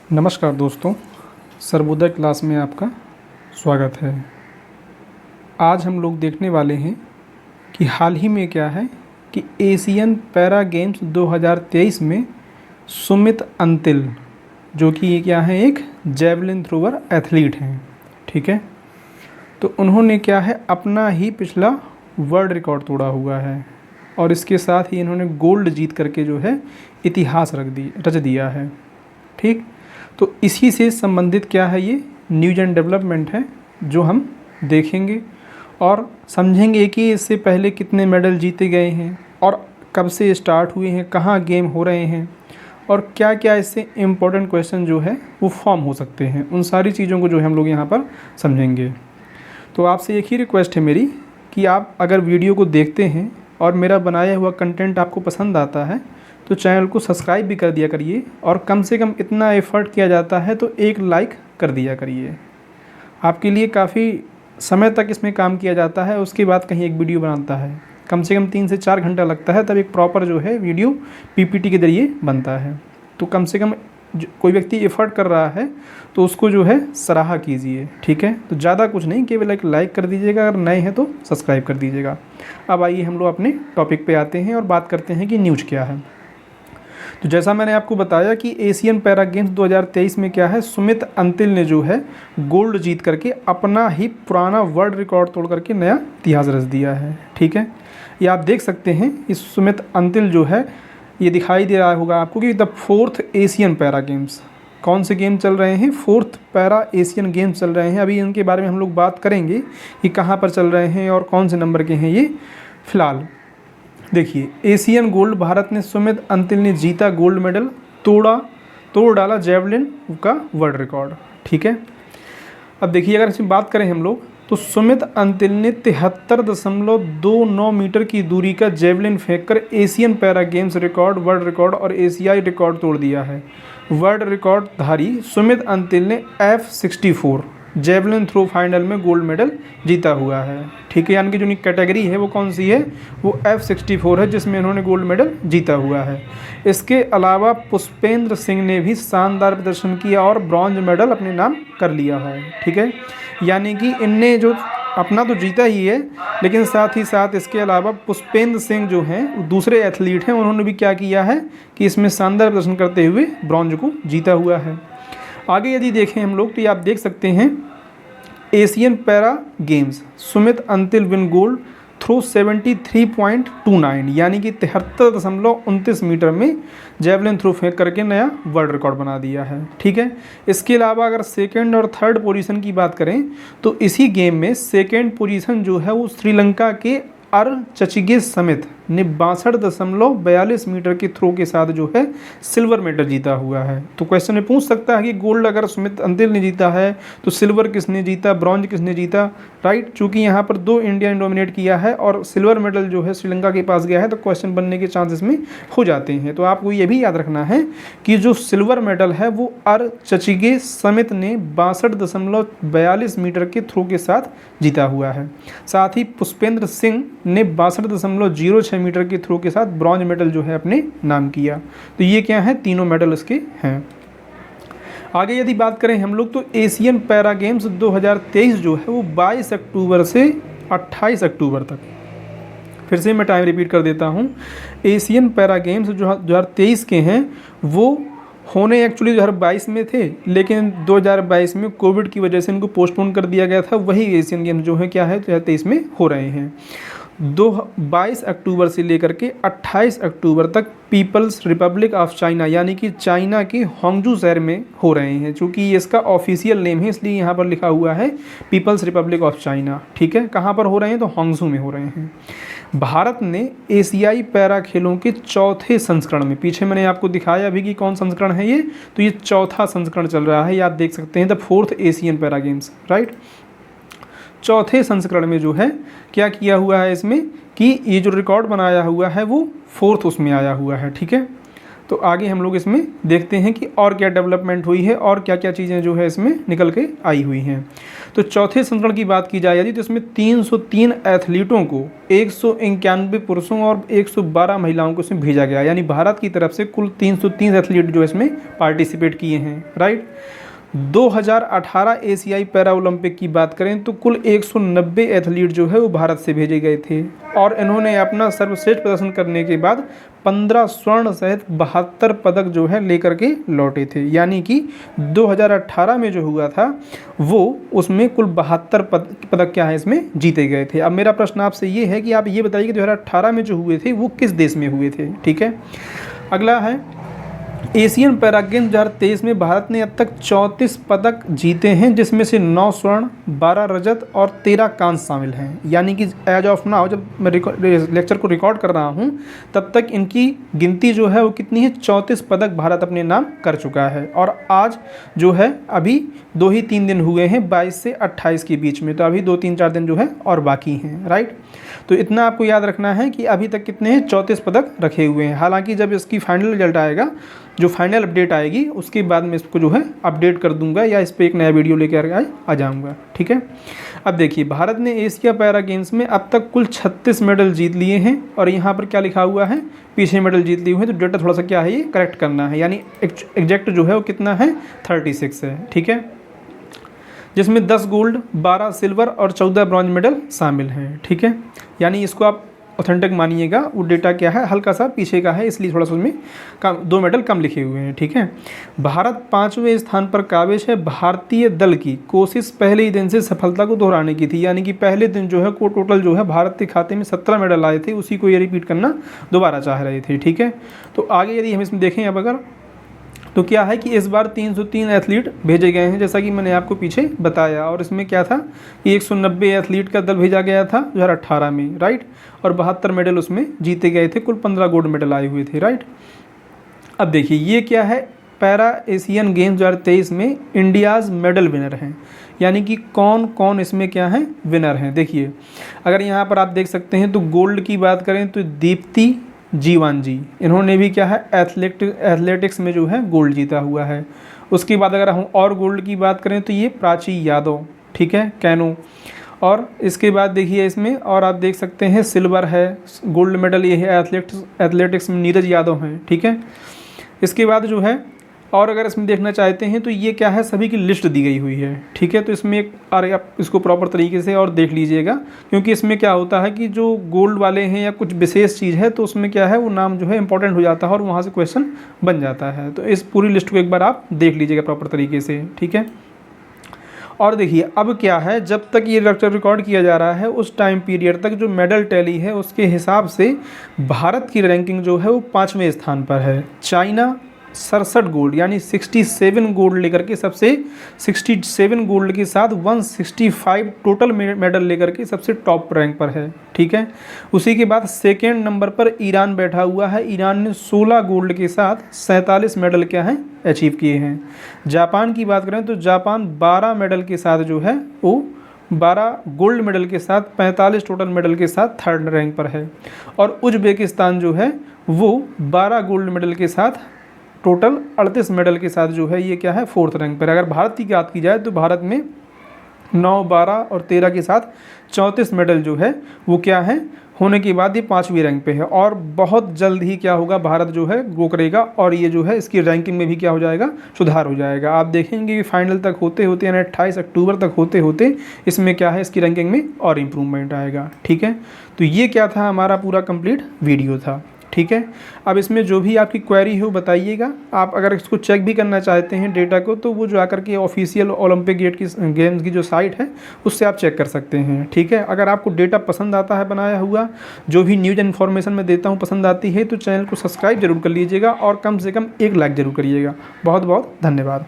नमस्कार दोस्तों, सर्वोदय क्लास में आपका स्वागत है। आज हम लोग देखने वाले हैं कि हाल ही में क्या है कि एशियन पैरा गेम्स 2023 में सुमित अंतिल, जो कि ये क्या है, एक जेवलिन थ्रोवर एथलीट हैं, ठीक है। तो उन्होंने क्या है, अपना ही पिछला वर्ल्ड रिकॉर्ड तोड़ा हुआ है और इसके साथ ही इन्होंने गोल्ड जीत करके जो है इतिहास रच दिया है, ठीक। तो इसी से संबंधित क्या है, ये न्यूज एंड डेवलपमेंट है जो हम देखेंगे और समझेंगे कि इससे पहले कितने मेडल जीते गए हैं और कब से स्टार्ट हुए हैं, कहाँ गेम हो रहे हैं और क्या क्या इससे इम्पोर्टेंट क्वेश्चन जो है वो फॉर्म हो सकते हैं। उन सारी चीज़ों को जो है हम लोग यहाँ पर समझेंगे। तो आपसे एक ही रिक्वेस्ट है मेरी कि आप अगर वीडियो को देखते हैं और मेरा बनाया हुआ कंटेंट आपको पसंद आता है तो चैनल को सब्सक्राइब भी कर दिया करिए और कम से कम इतना एफ़र्ट किया जाता है तो एक लाइक कर दिया करिए। आपके लिए काफ़ी समय तक इसमें काम किया जाता है, उसके बाद कहीं एक वीडियो बनाता है, कम से कम 3 से 4 घंटा लगता है, तब एक प्रॉपर जो है वीडियो पीपीटी के ज़रिए बनता है। तो कम से कम कोई व्यक्ति एफ़र्ट कर रहा है तो उसको जो है सराहा कीजिए, ठीक है। तो ज़्यादा कुछ नहीं, केवल एक लाइक कर दीजिएगा, अगर नए हैं तो सब्सक्राइब कर दीजिएगा। अब आइए हम लोग अपने टॉपिक पे आते हैं और बात करते हैं कि न्यूज़ क्या है। तो जैसा मैंने आपको बताया कि एशियन पैरा गेम्स 2023 में क्या है, सुमित अंतिल ने जो है गोल्ड जीत करके अपना ही पुराना वर्ल्ड रिकॉर्ड तोड़ करके नया इतिहास रच दिया है, ठीक है। ये आप देख सकते हैं, इस सुमित अंतिल जो है, ये दिखाई दे रहा होगा आपको कि the 4th Asian para games, कौन से गेम चल रहे हैं, 4th पैरा एशियन गेम्स चल रहे हैं। अभी इनके बारे में हम लोग बात करेंगे कि कहाँ पर चल रहे हैं और कौन से नंबर के हैं ये। फ़िलहाल देखिए, एशियन गोल्ड भारत ने सुमित अंतिल ने जीता गोल्ड मेडल, तोड़ डाला जेवलिन का वर्ल्ड रिकॉर्ड, ठीक है। अब देखिए, अगर इसमें बात करें हम लोग तो सुमित अंतिल ने 73.29 मीटर की दूरी का जेवलिन फेंककर Asian para games record, world record और एशियाई रिकॉर्ड तोड़ दिया है। वर्ल्ड रिकॉर्ड धारी सुमित अंतिल ने F64 जेवलिन थ्रो फाइनल में गोल्ड मेडल जीता हुआ है, ठीक है। यानी कि जो कैटेगरी है वो कौन सी है, वो F64 है, जिसमें इन्होंने गोल्ड मेडल जीता हुआ है। इसके अलावा पुष्पेंद्र सिंह ने भी शानदार प्रदर्शन किया और ब्रॉन्ज मेडल अपने नाम कर लिया है, ठीक है। यानी कि इनने जो अपना तो जीता ही है, लेकिन साथ ही साथ इसके अलावा पुष्पेंद्र सिंह जो हैं दूसरे एथलीट हैं, उन्होंने भी क्या किया है कि इसमें शानदार प्रदर्शन करते हुए ब्रॉन्ज को जीता हुआ है। आगे यदि देखें हम लोग तो ये आप देख सकते हैं, Asian para games Sumit Antil win gold throw 73.29 यानी कि 73.29 मीटर में जेवलिन थ्रो फेंक करके नया वर्ल्ड रिकॉर्ड बना दिया है, ठीक है। इसके अलावा अगर सेकंड और थर्ड पोजीशन की बात करें तो इसी गेम में सेकंड पोजीशन जो है वो श्रीलंका के चचिगे समित ने 62.42 मीटर के थ्रो के साथ जो है सिल्वर मेडल जीता हुआ है। तो क्वेश्चन में पूछ सकता है कि गोल्ड अगर सुमित अंतिल ने जीता है तो सिल्वर किसने जीता, ब्रॉन्ज किसने जीता, राइट। चूंकि यहाँ पर 2 इंडिया ने डोमिनेट किया है और सिल्वर मेडल जो है श्रीलंका के पास गया है, तो क्वेश्चन बनने के चांसेस में हो जाते हैं। तो आपको ये भी याद रखना है कि जो सिल्वर मेडल है वो चचिगे समित ने 62.42 मीटर के थ्रो के साथ जीता हुआ है। साथ ही पुष्पेंद्र सिंह ने 62.06 मीटर के थ्रो के साथ ब्रॉन्ज मेडल जो है अपने नाम किया। तो ये क्या है, तीनों मेडल इसके हैं। आगे यदि बात करें हम लोग तो एशियन पैरा गेम्स 2023 जो है वो 22 अक्टूबर से 28 अक्टूबर तक, फिर से मैं टाइम रिपीट कर देता हूँ, एशियन पैरा गेम्स जो 2023 के हैं वो होने एक्चुअली 2022 में थे, लेकिन 2022 में कोविड की वजह से इनको पोस्टपोन कर दिया गया था। वही एशियन गेम्स जो है क्या है 2023 में हो रहे हैं। 22 अक्टूबर से लेकर के 28 अक्टूबर तक पीपल्स रिपब्लिक ऑफ चाइना यानी कि चाइना के होंगजू शहर में हो रहे हैं। चूँकि इसका ऑफिशियल नेम है इसलिए यहाँ पर लिखा हुआ है पीपल्स रिपब्लिक ऑफ चाइना, ठीक है। कहाँ पर हो रहे हैं तो होंगजू में हो रहे हैं। भारत ने एशियाई पैरा खेलों के चौथे संस्करण में, पीछे मैंने आपको दिखाया अभी कि कौन संस्करण है ये, तो ये चौथा संस्करण चल रहा है, ये आप देख सकते हैं the 4th Asian para games, right. चौथे संस्करण में जो है क्या किया हुआ है इसमें कि ये जो रिकॉर्ड बनाया हुआ है वो 4th उसमें आया हुआ है, ठीक है। तो आगे हम लोग इसमें देखते हैं कि और क्या डेवलपमेंट हुई है और क्या क्या चीज़ें जो है इसमें निकल के आई हुई हैं। तो चौथे संस्करण की बात की जाए यदि तो इसमें 303 एथलीटों को 191 पुरुषों और 112 महिलाओं को इसमें भेजा गया, यानी भारत की तरफ से कुल 303 एथलीट जो इसमें पार्टिसिपेट किए हैं, राइट। 2018 एशियाई पैरा ओलंपिक की बात करें तो कुल 190 एथलीट जो है वो भारत से भेजे गए थे और इन्होंने अपना सर्वश्रेष्ठ प्रदर्शन करने के बाद 15 स्वर्ण सहित 72 पदक जो है लेकर के लौटे थे। यानी कि 2018 में जो हुआ था वो उसमें कुल 72 पदक क्या है इसमें जीते गए थे। अब मेरा प्रश्न आपसे ये है कि आप ये बताइए कि 2018 में जो हुए थे वो किस देश में हुए थे, ठीक है। अगला है एशियन पैरा गेम्स 2023 में भारत ने अब तक 34 पदक जीते हैं, जिसमें से 9 स्वर्ण, 12 रजत और 13 कांस्य शामिल हैं। यानी कि एज ऑफ नाउ जब मैं लेक्चर को रिकॉर्ड कर रहा हूं तब तक इनकी गिनती जो है वो कितनी है, 34 पदक भारत अपने नाम कर चुका है। और आज जो है अभी 2-3 दिन हुए हैं 22 से 28 के बीच में, तो अभी 2-3-4 दिन जो है और बाकी हैं, राइट। तो इतना आपको याद रखना है कि अभी तक कितने हैं, 34 पदक रखे हुए हैं। हालांकि जब इसकी फाइनल रिजल्ट आएगा, जो फाइनल अपडेट आएगी उसके बाद मैं इसको जो है अपडेट कर दूंगा या इस पर एक नया वीडियो लेकर आ जाऊंगा, ठीक है। अब देखिए भारत ने एशिया पैरा गेम्स में अब तक कुल 36 मेडल जीत लिए हैं और यहाँ पर क्या लिखा हुआ है, पीछे मेडल जीत लिए हुए हैं, तो डेटा थोड़ा सा क्या है ये करेक्ट करना है। यानी एग्जैक्ट जो है वो कितना है, 36 है, ठीक है, जिसमें 10 गोल्ड, 12 सिल्वर और 14 ब्रॉन्ज मेडल शामिल हैं, ठीक है। यानी इसको आप ऑथेंटिक मानिएगा, वो डेटा क्या है हल्का सा पीछे का है, इसलिए थोड़ा सा उसमें कम 2 मेडल कम लिखे हुए हैं, ठीक है। भारत 5वें स्थान पर काबिज है। भारतीय दल की कोशिश पहले ही दिन से सफलता को दोहराने की थी, यानी कि पहले दिन जो है को टोटल जो है भारत के खाते में 17 मेडल आए थे, उसी को ये रिपीट करना दोबारा चाह रहे थे, ठीक है। तो आगे यदि हम इसमें देखें अब अगर तो क्या है कि इस बार 303 एथलीट भेजे गए हैं, जैसा कि मैंने आपको पीछे बताया। और इसमें क्या था कि 190 एथलीट का दल भेजा गया था 2018 में, राइट, और 72 मेडल उसमें जीते गए थे, कुल 15 गोल्ड मेडल आए हुए थे, राइट। अब देखिए ये क्या है, पैरा एशियन गेम्स 2023 में इंडियाज़ मेडल विनर हैं, यानी कि कौन कौन इसमें क्या है विनर हैं। देखिए अगर यहाँ पर आप देख सकते हैं तो गोल्ड की बात करें तो दीप्ति जीवान जी, इन्होंने भी क्या है एथलेटिक्स में जो है गोल्ड जीता हुआ है। उसके बाद अगर हम और गोल्ड की बात करें तो ये प्राची यादव, ठीक है, कैनो। और इसके बाद देखिए इसमें और आप देख सकते हैं सिल्वर है, गोल्ड मेडल ये है एथलेटिक्स में नीरज यादव हैं, ठीक है। इसके बाद जो है और अगर इसमें देखना चाहते हैं तो ये क्या है, सभी की लिस्ट दी गई हुई है, ठीक है। तो इसमें एक और आप इसको प्रॉपर तरीके से और देख लीजिएगा, क्योंकि इसमें क्या होता है कि जो गोल्ड वाले हैं या कुछ विशेष चीज़ है तो उसमें क्या है वो नाम जो है इंपॉर्टेंट हो जाता है और वहाँ से क्वेश्चन बन जाता है। तो इस पूरी लिस्ट को एक बार आप देख लीजिएगा प्रॉपर तरीके से, ठीक है। और देखिए अब क्या है, जब तक ये लेक्चर रिकॉर्ड किया जा रहा है उस टाइम पीरियड तक जो मेडल टैली है उसके हिसाब से भारत की रैंकिंग जो है वो 5वें स्थान पर है। चाइना 67 गोल्ड यानी 67 गोल्ड लेकर के सबसे 67 गोल्ड के साथ 165 टोटल मेडल लेकर के सबसे टॉप रैंक पर है, ठीक है। उसी के बाद सेकेंड नंबर पर ईरान बैठा हुआ है, ईरान ने 16 गोल्ड के साथ 47 मेडल क्या है अचीव किए हैं। जापान की बात करें तो जापान 12 मेडल के साथ जो है वो 12 गोल्ड मेडल के साथ 45 टोटल मेडल के साथ थर्ड रैंक पर है। और उज्बेकिस्तान जो है वो 12 गोल्ड मेडल के साथ टोटल 38 मेडल के साथ जो है ये क्या है फोर्थ रैंक पर। अगर भारत की बात की जाए तो भारत में 9, 12 और 13 के साथ 34 मेडल जो है वो क्या है होने के बाद ये 5वीं रैंक पे है। और बहुत जल्द ही क्या होगा, भारत जो है ग्रो करेगा और ये जो है इसकी रैंकिंग में भी क्या हो जाएगा, सुधार हो जाएगा। आप देखेंगे कि फाइनल तक होते होते यानी 28 अक्टूबर तक होते होते इसमें क्या है इसकी रैंकिंग में और इम्प्रूवमेंट आएगा, ठीक है। तो ये क्या था हमारा पूरा कंप्लीट वीडियो था, ठीक है। अब इसमें जो भी आपकी क्वेरी हो बताइएगा। आप अगर इसको चेक भी करना चाहते हैं डेटा को तो वो जो आकर के ऑफिशियल ओलंपिक गेम्स की जो साइट है उससे आप चेक कर सकते हैं, ठीक है। अगर आपको डेटा पसंद आता है बनाया हुआ, जो भी न्यूज़ इन्फॉर्मेशन मैं देता हूँ पसंद आती है तो चैनल को सब्सक्राइब जरूर कर लीजिएगा और कम से कम एक लाइक ज़रूर करिएगा। बहुत बहुत धन्यवाद।